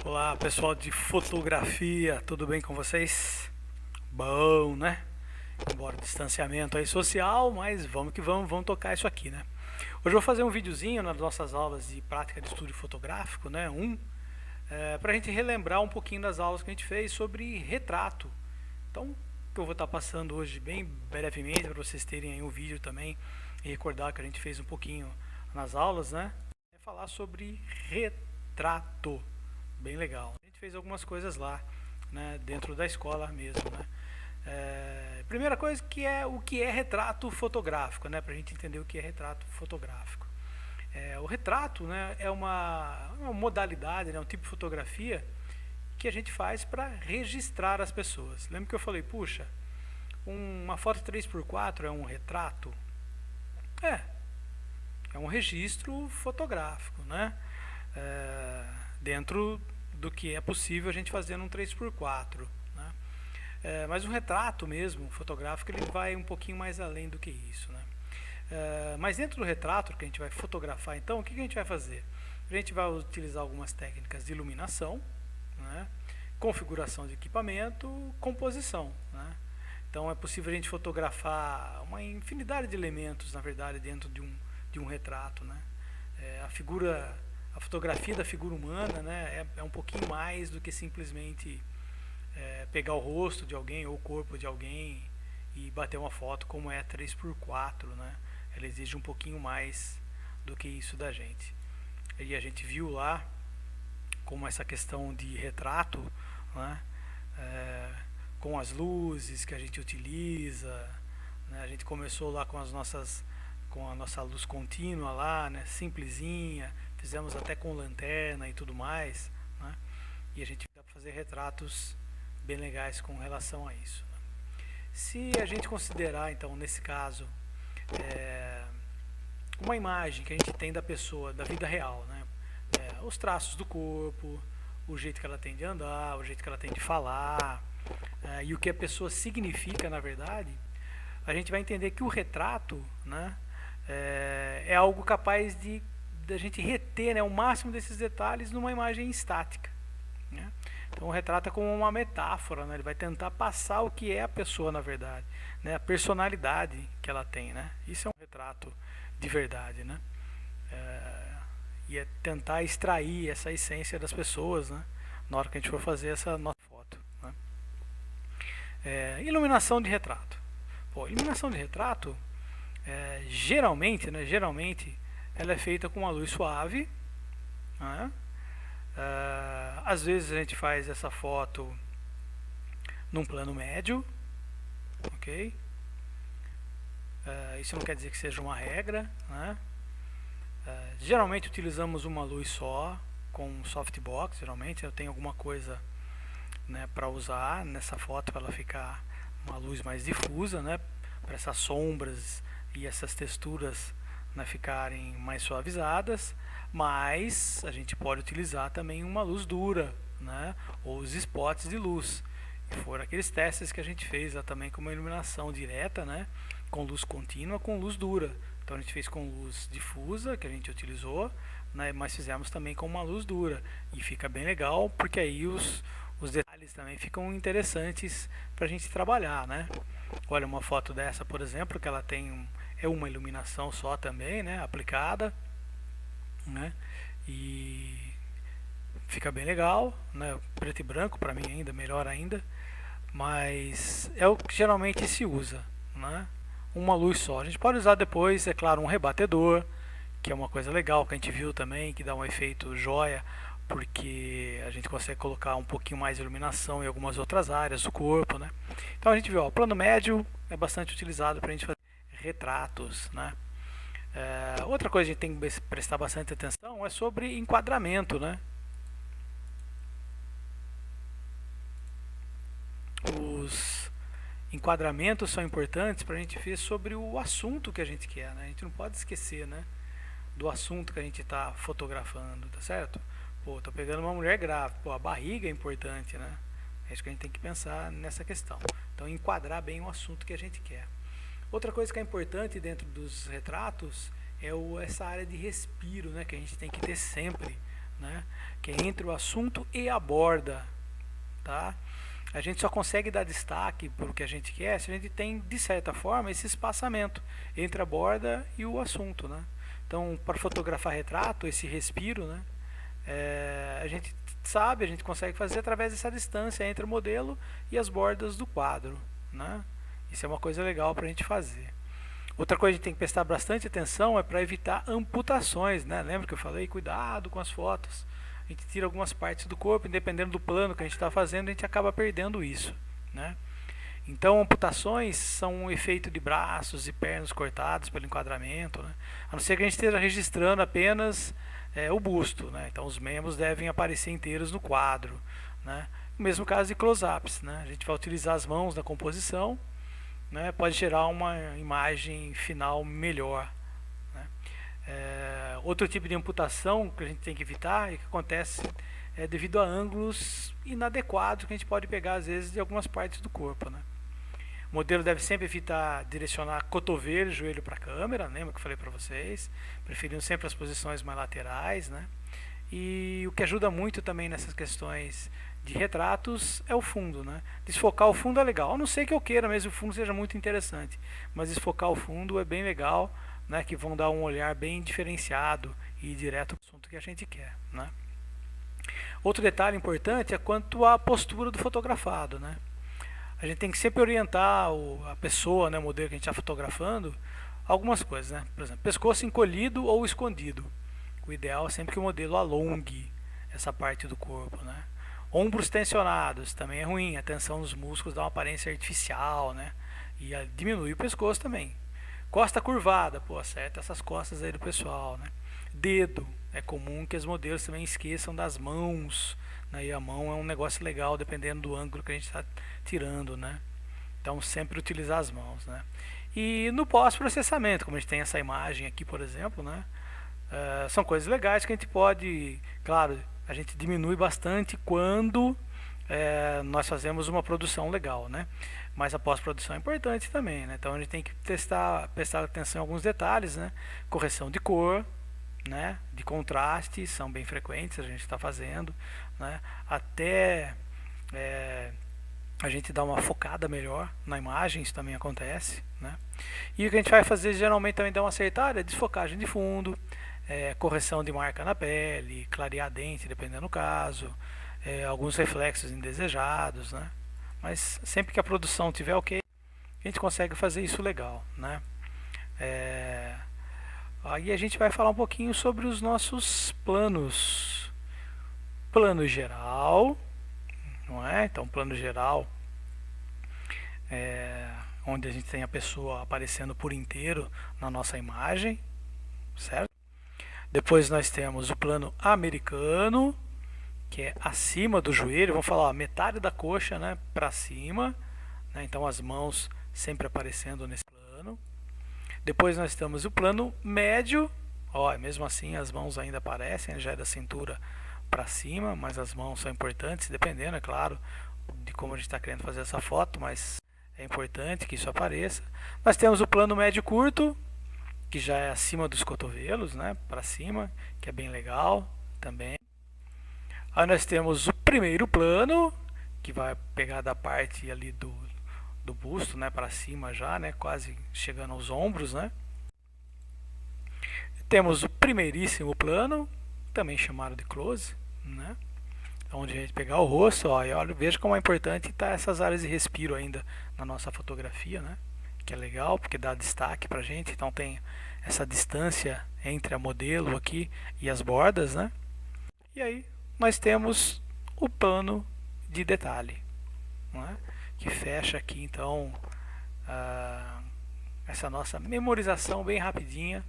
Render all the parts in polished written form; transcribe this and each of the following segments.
Olá pessoal de fotografia, tudo bem com vocês? Bom, né? Embora distanciamento aí social, mas vamos que vamos tocar isso aqui, né? Hoje eu vou fazer um videozinho nas nossas aulas de prática de estúdio fotográfico, né? Para a gente relembrar um pouquinho das aulas que a gente fez sobre retrato. Então, o que eu vou estar passando hoje bem brevemente para vocês terem aí um vídeo também e recordar que a gente fez um pouquinho nas aulas, né? É falar sobre retrato. Bem legal. A gente fez algumas coisas lá, né, dentro da escola mesmo, né? Primeira coisa que é o que é retrato fotográfico, né, para a gente entender o que é retrato fotográfico. O retrato, né, é uma modalidade, né, um tipo de fotografia que a gente faz para registrar as pessoas. Lembra que eu falei, puxa, uma foto 3x4 é um retrato? É, é um registro fotográfico, né? Dentro do que é possível a gente fazer num 3x4, né? Mas o retrato mesmo, fotográfico, ele vai um pouquinho mais além do que isso, né? Mas dentro do retrato que a gente vai fotografar, então, o que a gente vai fazer? A gente vai utilizar algumas técnicas de iluminação, né? Configuração de equipamento, composição, né? Então é possível a gente fotografar uma infinidade de elementos, na verdade, dentro de um retrato, né? A fotografia da figura humana, né, é um pouquinho mais do que simplesmente pegar o rosto de alguém ou o corpo de alguém e bater uma foto como é 3x4, né? Ela exige um pouquinho mais do que isso da gente. E a gente viu lá como essa questão de retrato, né, é, com as luzes que a gente utiliza, né, a gente começou lá com a nossa luz contínua lá, né, simplesinha, fizemos até com lanterna e tudo mais, né, e a gente dá para fazer retratos bem legais com relação a isso, né. Se a gente considerar, então, nesse caso, é, uma imagem que a gente tem da pessoa, da vida real, né, os traços do corpo, o jeito que ela tem de andar, o jeito que ela tem de falar, e o que a pessoa significa, na verdade, a gente vai entender que o retrato, né, é algo capaz de a gente reter, né, o máximo desses detalhes numa imagem estática, né? Então o retrato é como uma metáfora, né? Ele vai tentar passar o que é a pessoa, na verdade, né? A personalidade que ela tem, né? Isso é um retrato de verdade, né? E é tentar extrair essa essência das pessoas, né, na hora que a gente for fazer essa nossa foto, né. Iluminação de retrato. Pô, iluminação de retrato, geralmente, né, geralmente, ela é feita com uma luz suave, né. Às vezes a gente faz essa foto num plano médio, ok? Isso não quer dizer que seja uma regra, né. Geralmente utilizamos uma luz só, com softbox, geralmente eu tenho alguma coisa, né, para usar nessa foto para ela ficar uma luz mais difusa, né, para essas sombras e essas texturas, né, ficarem mais suavizadas, mas a gente pode utilizar também uma luz dura, né, ou os spots de luz. E foram aqueles testes que a gente fez lá também com uma iluminação direta, né, com luz contínua, com luz dura. Então a gente fez com luz difusa, que a gente utilizou, né, mas fizemos também com uma luz dura. E fica bem legal, porque aí os detalhes também ficam interessantes para a gente trabalhar, né? Olha uma foto dessa, por exemplo, que ela tem é uma iluminação só também, né, aplicada, né? E fica bem legal, né? Preto e branco para mim ainda melhor ainda, mas é o que geralmente se usa, né? Uma luz só. A gente pode usar depois, é claro, um rebatedor, que é uma coisa legal que a gente viu também, que dá um efeito joia, porque a gente consegue colocar um pouquinho mais de iluminação em algumas outras áreas do corpo, né? Então a gente viu, ó, o plano médio é bastante utilizado para a gente fazer retratos, né? Outra coisa que a gente tem que prestar bastante atenção é sobre enquadramento, né? Os enquadramentos são importantes para a gente ver sobre o assunto que a gente quer, né? A gente não pode esquecer, né, do assunto que a gente está fotografando, tá certo? Pô, tô pegando uma mulher grávida, pô, a barriga é importante, né? É isso que a gente tem que pensar nessa questão. Então, enquadrar bem o assunto que a gente quer. Outra coisa que é importante dentro dos retratos é essa área de respiro, né, que a gente tem que ter sempre, né? Que é entre o assunto e a borda, tá? A gente só consegue dar destaque para o que a gente quer se a gente tem, de certa forma, esse espaçamento entre a borda e o assunto, né? Então, para fotografar retrato, esse respiro, né? A gente sabe, a gente consegue fazer através dessa distância entre o modelo e as bordas do quadro, né? Isso é uma coisa legal para a gente fazer. Outra coisa que a gente tem que prestar bastante atenção é para evitar amputações, né? Lembra que eu falei? Cuidado com as fotos. A gente tira algumas partes do corpo, dependendo do plano que a gente está fazendo, a gente acaba perdendo isso, né? Então, amputações são um efeito de braços e pernas cortados pelo enquadramento, né? A não ser que a gente esteja registrando apenas o busto, né? Então, os membros devem aparecer inteiros no quadro, né? No mesmo caso de close-ups, né? A gente vai utilizar as mãos na composição, né? Pode gerar uma imagem final melhor, né? Outro tipo de amputação que a gente tem que evitar é que acontece devido a ângulos inadequados que a gente pode pegar às vezes de algumas partes do corpo, né? O modelo deve sempre evitar direcionar cotovelo e joelho para a câmera, lembra que eu falei para vocês? Preferindo sempre as posições mais laterais, né? E o que ajuda muito também nessas questões de retratos é o fundo, né? Desfocar o fundo é legal, a não ser que eu queira mesmo o fundo seja muito interessante, mas desfocar o fundo é bem legal, né? Que vão dar um olhar bem diferenciado e direto ao assunto que a gente quer, né? Outro detalhe importante é quanto à postura do fotografado, né? A gente tem que sempre orientar a pessoa, né, o modelo que a gente está fotografando, algumas coisas, né? Por exemplo, pescoço encolhido ou escondido. O ideal é sempre que o modelo alongue essa parte do corpo, né? Ombros tensionados também é ruim, a tensão nos músculos dá uma aparência artificial, né? E diminui o pescoço também. Costa curvada, pô, acerta essas costas aí do pessoal, né? Dedo, é comum que os modelos também esqueçam das mãos, né? E a mão é um negócio legal dependendo do ângulo que a gente está tirando, né? Então sempre utilizar as mãos, né? E no pós-processamento, como a gente tem essa imagem aqui, por exemplo, né? São coisas legais que a gente pode, claro, a gente diminui bastante quando nós fazemos uma produção legal, né? Mas a pós-produção é importante também, né? Então a gente tem que prestar atenção em alguns detalhes, né? Correção de cor, né? De contraste, são bem frequentes, a gente está fazendo, né? Até a gente dá uma focada melhor na imagem, isso também acontece, né? E o que a gente vai fazer geralmente também dá uma acertada, é desfocagem de fundo, correção de marca na pele, clarear dente, dependendo do caso, alguns reflexos indesejados, né? Mas sempre que a produção tiver ok, a gente consegue fazer isso legal, né? Aí a gente vai falar um pouquinho sobre os nossos planos. Plano geral, não é? Então, plano geral onde a gente tem a pessoa aparecendo por inteiro na nossa imagem, certo? Depois nós temos o plano americano, que é acima do joelho, vamos falar, ó, metade da coxa, né, para cima, né? Então as mãos sempre aparecendo nesse plano. Depois nós temos o plano médio, ó, mesmo assim as mãos ainda aparecem, já é da cintura para cima, mas as mãos são importantes, dependendo, é claro, de como a gente está querendo fazer essa foto, mas é importante que isso apareça. Nós temos o plano médio curto, que já é acima dos cotovelos, né, para cima, que é bem legal também. Aí nós temos o primeiro plano, que vai pegar da parte ali do busto, né, para cima já, né, quase chegando aos ombros, né. Temos o primeiríssimo plano, também chamado de close, né, onde a gente pegar o rosto, ó, e olha, veja como é importante estar essas áreas de respiro ainda na nossa fotografia, né, que é legal porque dá destaque pra gente, então tem essa distância entre a modelo aqui e as bordas, né. E aí nós temos o plano de detalhe, né, que fecha aqui então essa nossa memorização bem rapidinha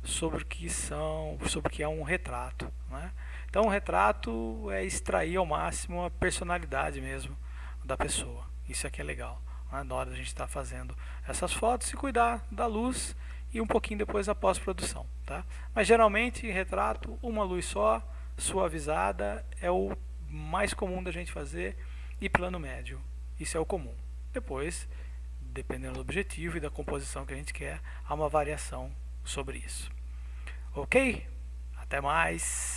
sobre o que é um retrato, né? Então um retrato é extrair ao máximo a personalidade mesmo da pessoa. Isso aqui é legal, né? Na hora da gente estar fazendo essas fotos e cuidar da luz e um pouquinho depois da pós-produção, tá? Mas geralmente retrato, uma luz só, suavizada, é o mais comum da gente fazer, e plano médio, isso é o comum. Depois, dependendo do objetivo e da composição que a gente quer, há uma variação sobre isso. Ok? Até mais!